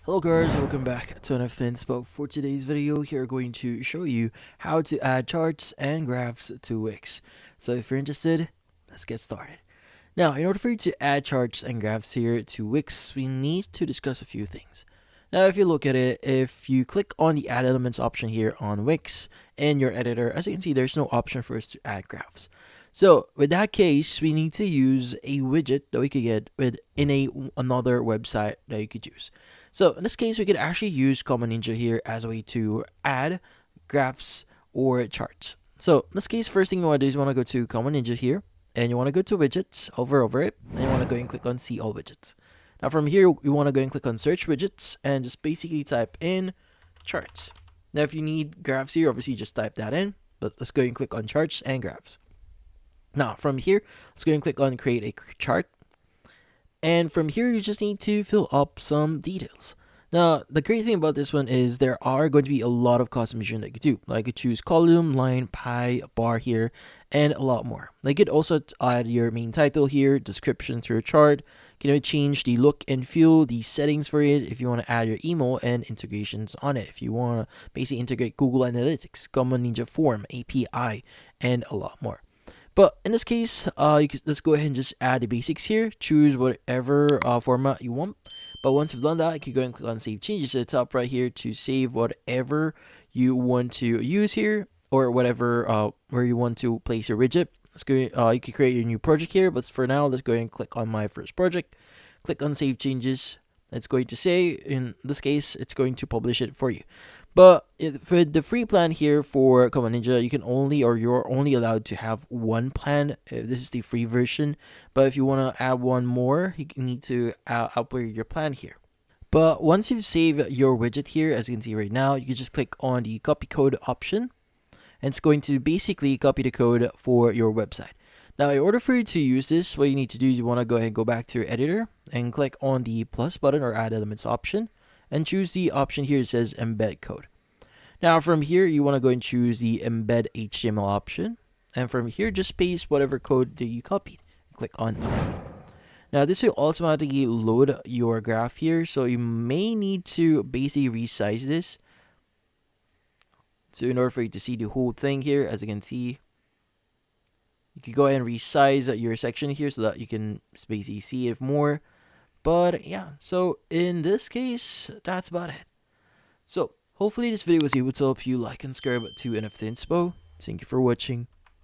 Hello guys, welcome back to another Inspo. For today's video, here we're going to show you how to add charts and graphs to Wix. So if you're interested, let's get started. Now, in order for you to add charts and graphs here to Wix, we need to discuss a few things. Now, if you look at it, if you click on the add elements option here on Wix in your editor, as you can see, there's no option for us to add graphs. So with that case, we need to use a widget that we could get in another website that you could use. So in this case, we could actually use Common Ninja here as a way to add graphs or charts. So in this case, first thing you want to do is you want to go to Common Ninja here, and you want to go to widgets, hover over it, and you want to go and click on see all widgets. Now from here, you want to go and click on search widgets and just basically type in charts. Now if you need graphs here, obviously just type that in, but let's go and click on charts and graphs. Now from here, let's go and click on create a chart. And from here, you just need to fill up some details. Now, the great thing about this one is there are going to be a lot of customization that you could do. Like you could choose column, line, pie, bar here, and a lot more. Like you could also add your main title here, description to your chart. You can change the look and feel, the settings for it, if you want to add your email and integrations on it. If you want to basically integrate Google Analytics, Common Ninja Form, API, and a lot more. But in this case, let's go ahead and just add the basics here. Choose whatever format you want. But once you've done that, you can go and click on Save Changes at the top right here to save whatever you want to use here, or whatever where you want to place your widget. Let's go. You can create your new project here, but for now, let's go ahead and click on my first project. Click on Save Changes. It's going to say, in this case, it's going to publish it for you. But for the free plan here for Common Ninja, you can only, or you're only allowed to have one plan. This is the free version. But if you want to add one more, you need to upgrade your plan here. But once you've saved your widget here, as you can see right now, you can just click on the copy code option. And it's going to basically copy the code for your website. Now, in order for you to use this, what you need to do is you want to go ahead and go back to your editor and click on the plus button or add elements option. And choose the option here that says embed code. Now from here, you want to go and choose the embed HTML option. And from here, just paste whatever code that you copied. Click on upload. Now this will automatically load your graph here. So you may need to basically resize this. So in order for you to see the whole thing here, as you can see, you can go ahead and resize your section here so that you can basically see it more. But yeah, so in this case, that's about it. So hopefully this video was able to help you like and subscribe to NFT Inspo. Thank you for watching.